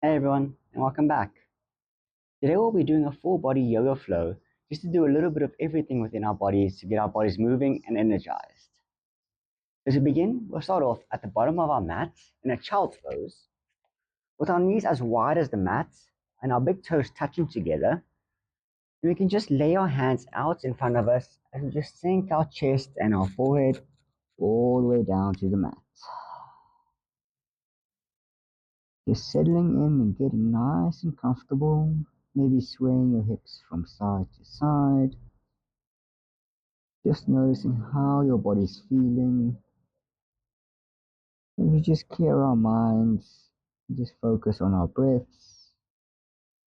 Hey everyone, and welcome back. Today we'll be doing a full body yoga flow just to do a little bit of everything within our bodies to get our bodies moving and energized. So to begin, we'll start off at the bottom of our mat in a child's pose with our knees as wide as the mat and our big toes touching together. And we can just lay our hands out in front of us and we just sink our chest and our forehead all the way down to the mat. Just settling in and getting nice and comfortable, maybe swaying your hips from side to side. Just noticing how your body's feeling. Maybe just clear our minds. Just focus on our breaths.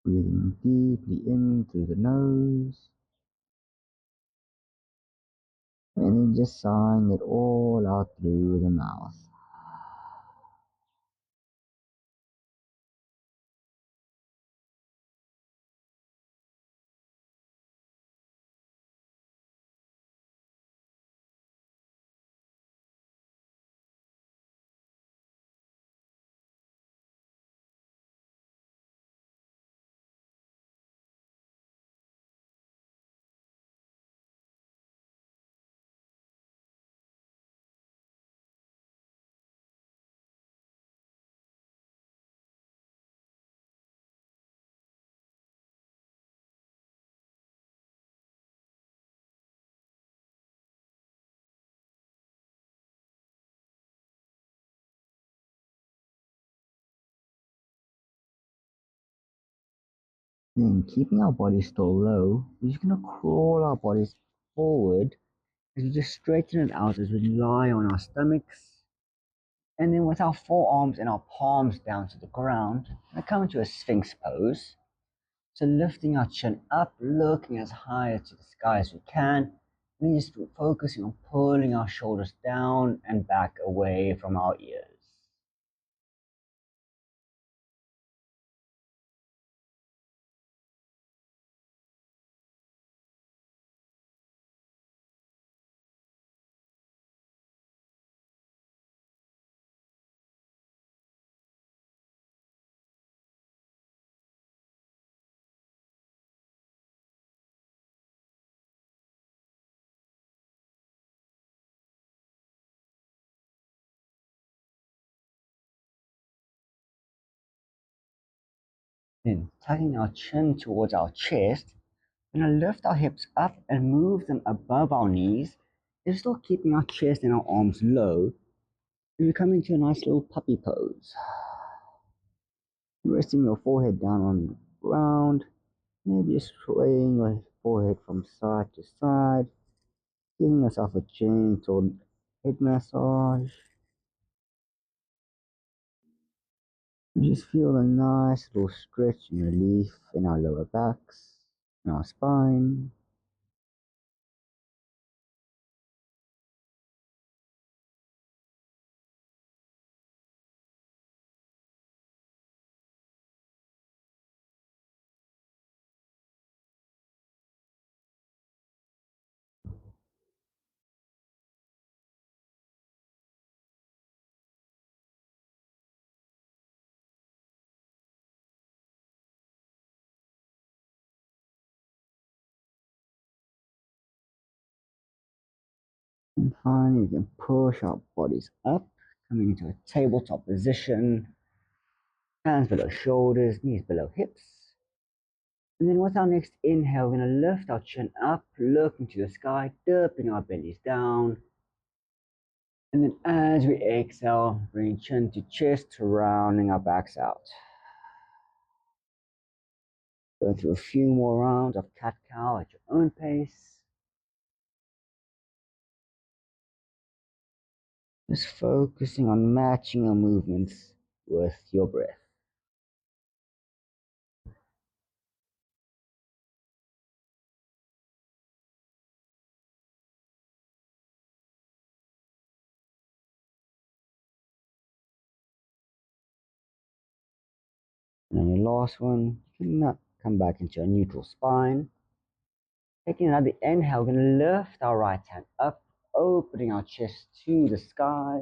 Breathing deeply in through the nose. And then just sighing it all out through the mouth. Then keeping our body still low, we're just going to crawl our bodies forward as we just straighten it out as we lie on our stomachs. And then with our forearms and our palms down to the ground, we come into a sphinx pose. So lifting our chin up, looking as high to the sky as we can, and then just focusing on pulling our shoulders down and back away from our ears. Then tucking our chin towards our chest, we're going to lift our hips up and move them above our knees. And still keeping our chest and our arms low. And we come into a nice little puppy pose. Resting your forehead down on the ground. Maybe just swaying your forehead from side to side. Giving yourself a gentle head massage. You just feel a nice little stretch and relief in our lower backs, in our spine. And finally, we can push our bodies up, coming into a tabletop position. Hands below shoulders, knees below hips. And then with our next inhale, we're going to lift our chin up, looking to the sky, dipping our bellies down. And then as we exhale, bring chin to chest, rounding our backs out. Go through a few more rounds of cat-cow at your own pace. Just focusing on matching your movements with your breath. And then your last one, you can come back into a neutral spine. Taking another inhale, we're going to lift our right hand up, opening our chest to the sky.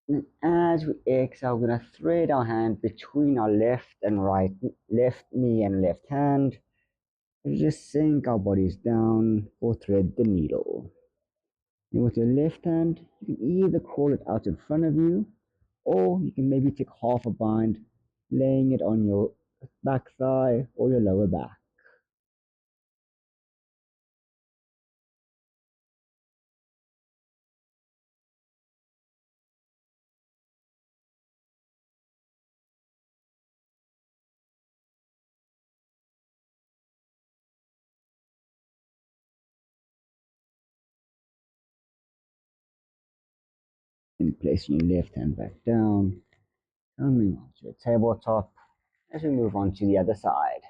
And as we exhale, we're going to thread our hand between our left and right, left knee and left hand. And just sink our bodies down or thread the needle. And with your left hand, you can either crawl it out in front of you, or you can maybe take half a bind, laying it on your back thigh or your lower back. And placing your left hand back down, coming onto your tabletop as we move on to the other side.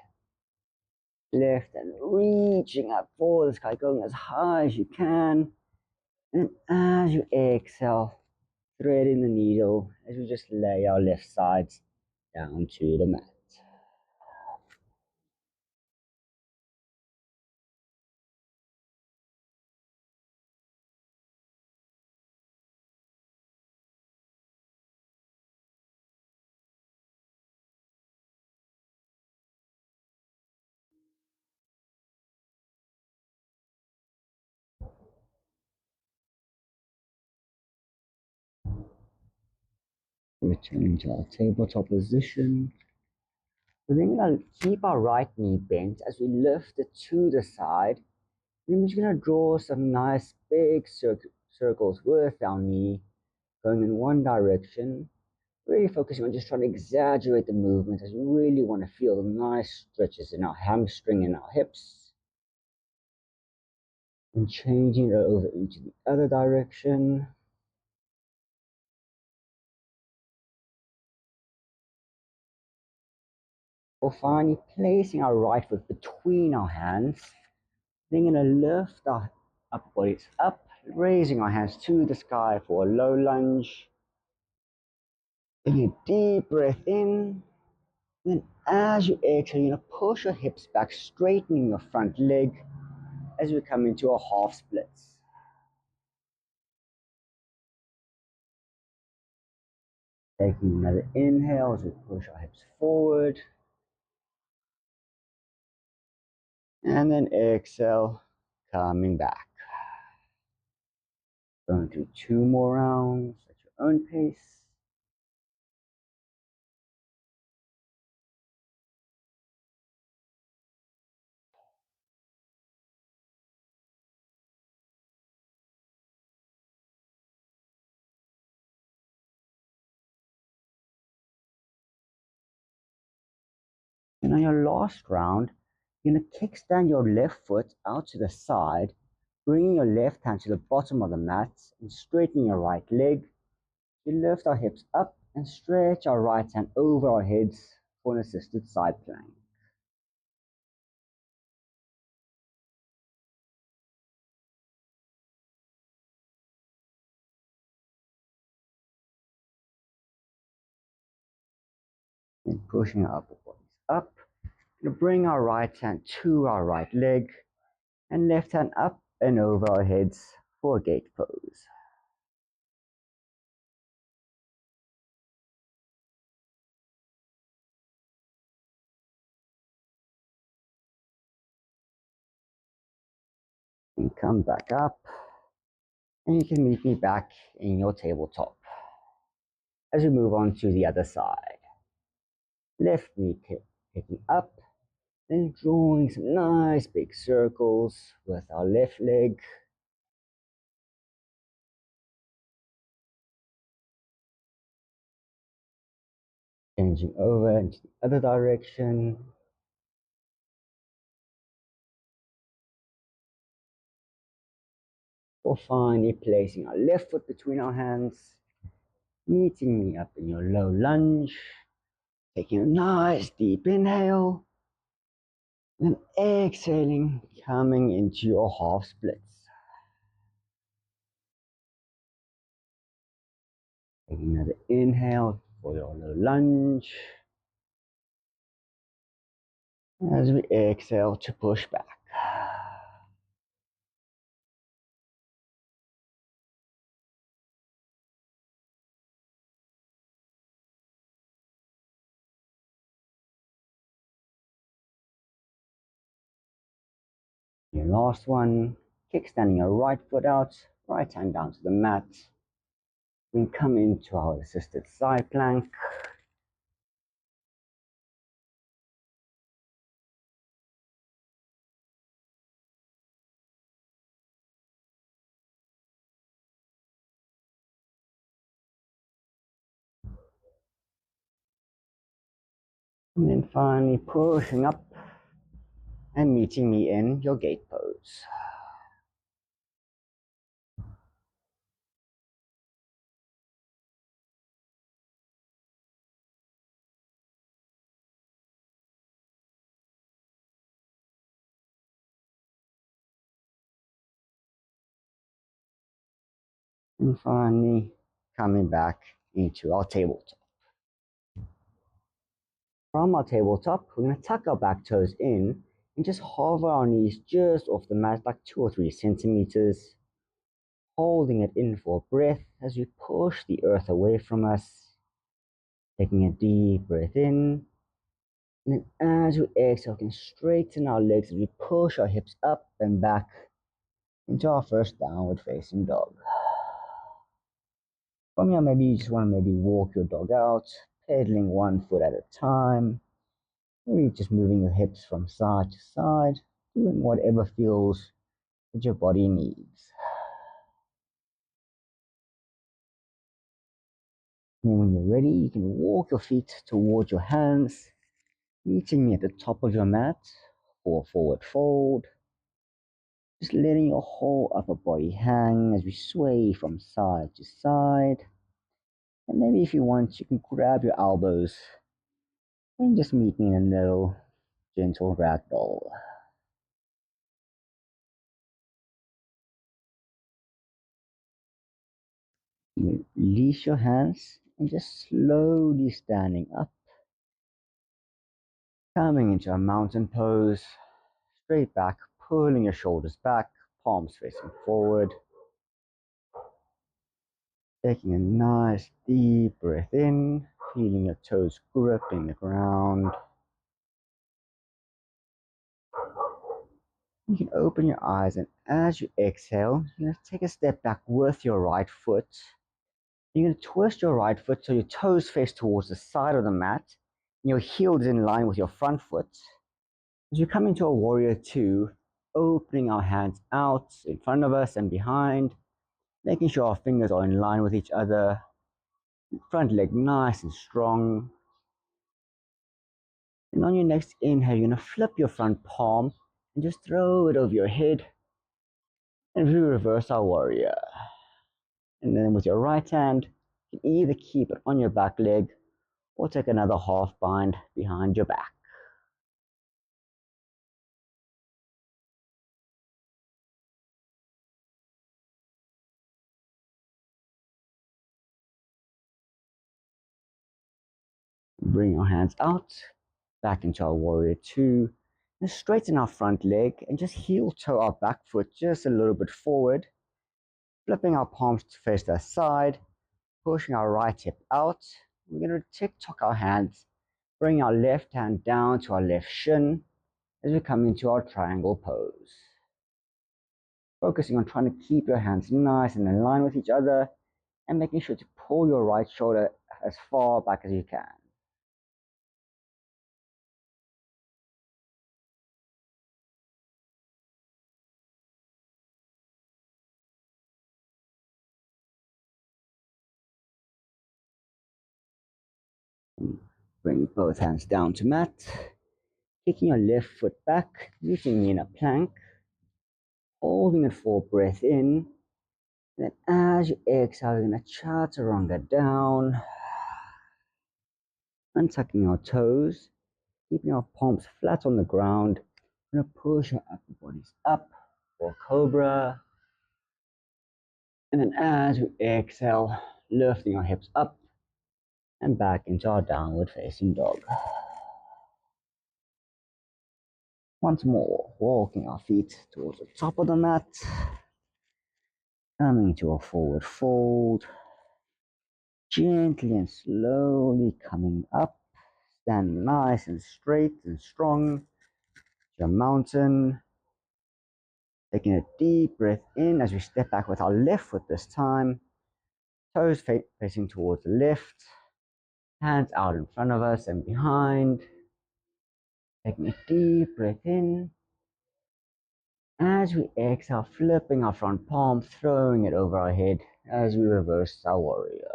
Left and reaching up for the sky, going as high as you can. And as you exhale, threading the needle as we just lay our left sides down to the mat. Returning to our tabletop position. We're then going to keep our right knee bent as we lift it to the side. Then we're just going to draw some nice big circles with our knee going in one direction. Really focusing on just trying to exaggerate the movement as we really want to feel the nice stretches in our hamstring and our hips. And changing it over into the other direction. Or finally placing our right foot between our hands. Then going to lift our upper bodies up, raising our hands to the sky for a low lunge. Taking a deep breath in. Then as you exhale, you're going to push your hips back, straightening your front leg as we come into a half splits. Taking another inhale as we push our hips forward. And then exhale, coming back. Going to do 2 more rounds at your own pace. And on your last round, you're going to kickstand your left foot out to the side, bringing your left hand to the bottom of the mat and straightening your right leg. We lift our hips up and stretch our right hand over our heads for an assisted side plank. And pushing our upper bodies up. We'll bring our right hand to our right leg and left hand up and over our heads for a gate pose. And come back up. And you can meet me back in your tabletop as we move on to the other side. Left knee picking up, then drawing some nice big circles with our left leg. Changing over into the other direction. Or finally placing our left foot between our hands, meeting me up in your low lunge, taking a nice deep inhale, and exhaling, coming into your half splits. Taking another inhale for your low lunge, as we exhale to push back. your last one, kickstanding your right foot out, right hand down to the mat. Then come into our assisted side plank. And then finally pushing up and meeting me in your gate pose. And finally coming back into our tabletop. From our tabletop, we're going to tuck our back toes in and just hover our knees just off the mat, like 2 or 3 centimeters, holding it in for a breath as we push the earth away from us, taking a deep breath in, and then as we exhale, we can straighten our legs as we push our hips up and back into our first downward facing dog. From here, maybe you just want to walk your dog out, pedaling 1 foot at a time. Maybe just moving your hips from side to side, doing whatever feels that your body needs. And when you're ready, you can walk your feet towards your hands, meeting me at the top of your mat for a forward fold. Just letting your whole upper body hang as we sway from side to side. And maybe if you want, you can grab your elbows and just meet me in a little gentle ragdoll. Release your hands and just slowly standing up, coming into a mountain pose, straight back, pulling your shoulders back, palms facing forward. Taking a nice deep breath in, feeling your toes gripping the ground. You can open your eyes, and as you exhale, you're going to take a step back with your right foot. You're going to twist your right foot so your toes face towards the side of the mat, and your heel is in line with your front foot. As we come into a warrior two, opening our hands out in front of us and behind, making sure our fingers are in line with each other. Front leg nice and strong. And on your next inhale, you're going to flip your front palm and just throw it over your head. And we reverse our warrior. And then with your right hand, you can either keep it on your back leg or take another half bind behind your back. Bring your hands out, back into our warrior two. And straighten our front leg and just heel toe our back foot just a little bit forward. Flipping our palms to face the side, pushing our right hip out. We're going to tick-tock our hands, bring our left hand down to our left shin as we come into our triangle pose. Focusing on trying to keep your hands nice and in line with each other and making sure to pull your right shoulder as far back as you can. Bring both hands down to mat, kicking your left foot back, meeting me in a plank, holding it for a breath in. And then as you exhale, you're going to chaturanga down, untucking our toes, keeping our palms flat on the ground. We're going to push our upper bodies up for cobra. And then as we exhale, lifting our hips up and back into our downward facing dog. Once more, walking our feet towards the top of the mat, coming to a forward fold, gently and slowly coming up, standing nice and straight and strong, your mountain. Taking a deep breath in as we step back with our left foot this time. Toes facing towards the left. Hands out in front of us and behind. Taking a deep breath in. As we exhale, flipping our front palm, throwing it over our head as we reverse our warrior.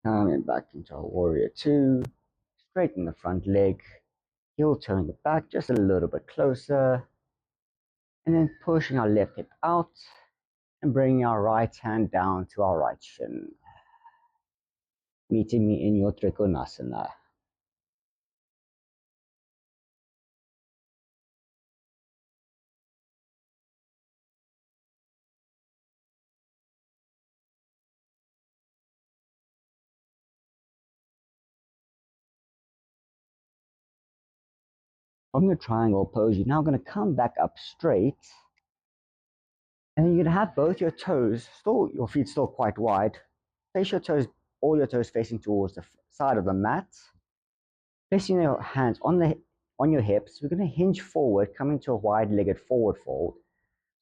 Coming back into our warrior two. Straighten the front leg. Heel turning the back just a little bit closer. And then pushing our left hip out and bringing our right hand down to our right shin. Meeting me in your Trikonasana. From your triangle pose, you're now going to come back up straight. And you're going to have both your toes, your feet still quite wide. Place your toes, all your toes facing towards the side of the mat. Placing your hands on your hips, we're going to hinge forward, coming to a wide-legged forward fold.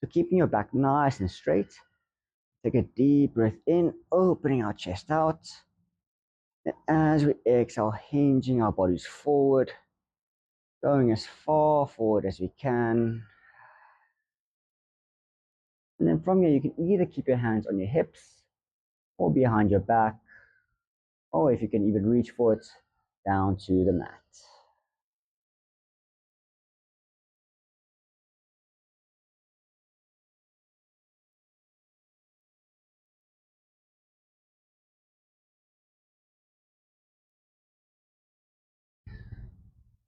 So keeping your back nice and straight. Take a deep breath in, opening our chest out. And as we exhale, hinging our bodies forward, going as far forward as we can. And then from here, you can either keep your hands on your hips or behind your back, or if you can even reach for it, down to the mat.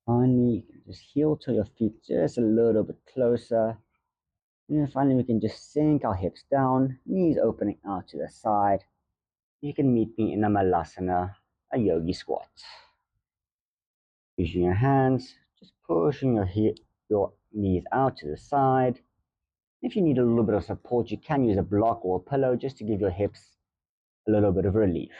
Finally, you can just heel to your feet just a little bit closer. And then finally, we can just sink our hips down, knees opening out to the side. You can meet me in a Malasana, a yogi squat. Using your hands, just pushing your knees out to the side. If you need a little bit of support, you can use a block or a pillow just to give your hips a little bit of relief.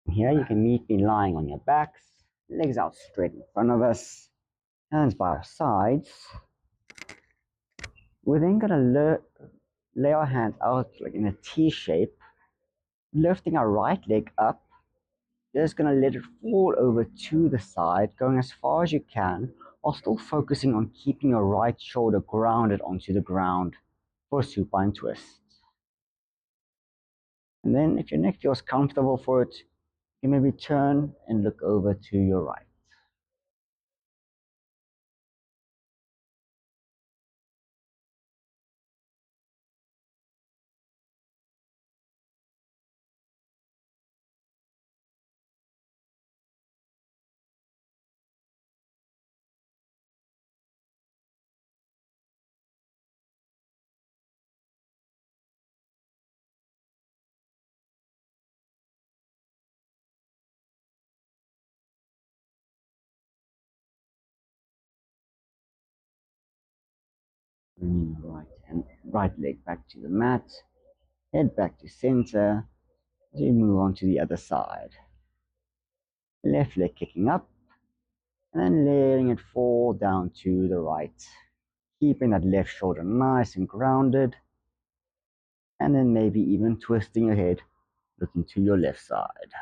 Here you can meet me lying on your backs, legs out straight in front of us, hands by our sides. We're then going to lay our hands out like in a T shape, lifting our right leg up. Just going to let it fall over to the side, going as far as you can, while still focusing on keeping your right shoulder grounded onto the ground for a supine twist. And then if your neck feels comfortable for it, you can maybe turn and look over to your right. Bringing your right leg back to the mat, head back to center as we move on to the other side. Left leg kicking up, and then letting it fall down to the right. Keeping that left shoulder nice and grounded, and then maybe even twisting your head, looking to your left side.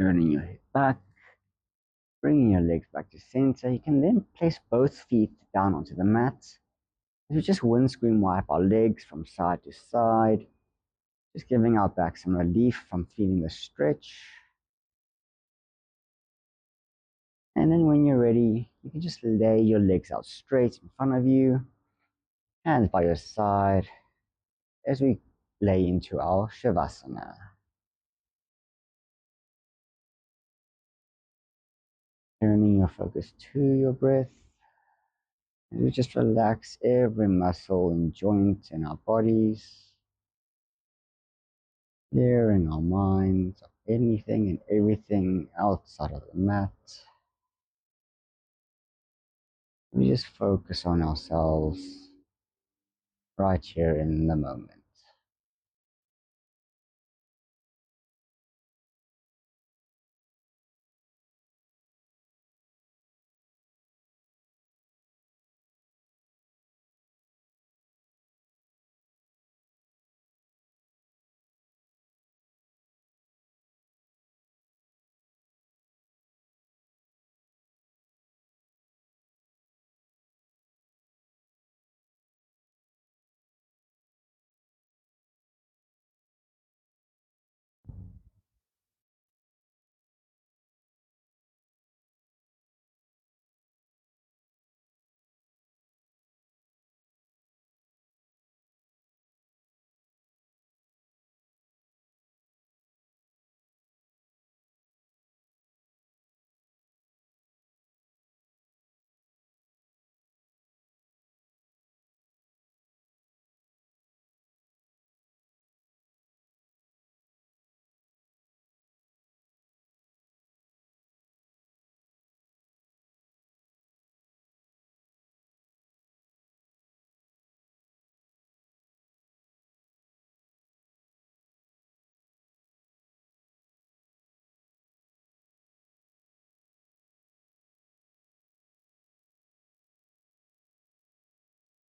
Turning your head back, bringing your legs back to center. You can then place both feet down onto the mat. We just windscreen wipe our legs from side to side, just giving our back some relief from feeling the stretch. And then when you're ready, you can just lay your legs out straight in front of you, hands by your side, as we lay into our Shavasana. Turning your focus to your breath. And we just relax every muscle and joint in our bodies, clearing our minds of anything and everything outside of the mat. We just focus on ourselves right here in the moment.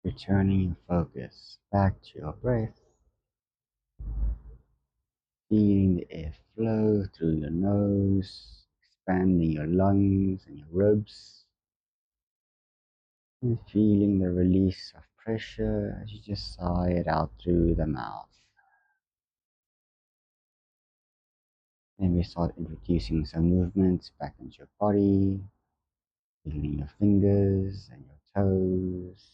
Returning your focus back to your breath, feeling the air flow through your nose, expanding your lungs and your ribs, and feeling the release of pressure as you just sigh it out through the mouth. Then we start introducing some movements back into your body, feeling your fingers and your toes,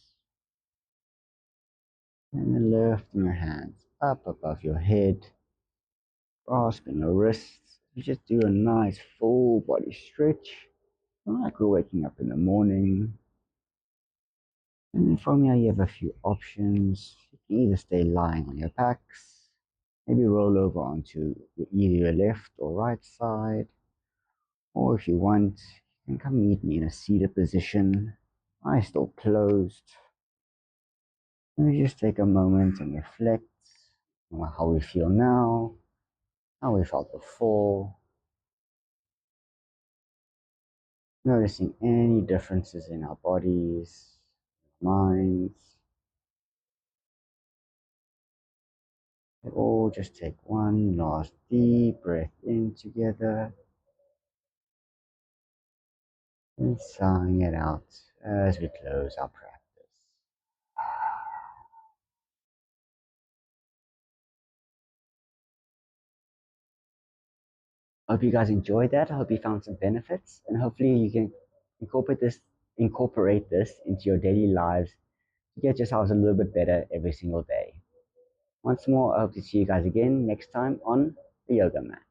and then lifting your hands up above your head, grasping your wrists. You just do a nice full body stretch, like we're waking up in the morning. And then from here, you have a few options. You can either stay lying on your backs, maybe roll over onto either your left or right side, or if you want, you can come meet me in a seated position, eyes still closed. And we just take a moment and reflect on how we feel now, how we felt before, noticing any differences in our bodies, minds. We all just take one last deep breath in together and sighing it out as we close our practice. I hope you guys enjoyed that. I hope you found some benefits, and hopefully you can incorporate this into your daily lives to get yourselves a little bit better every single day. Once more, I hope to see you guys again next time on the Yoga Mat.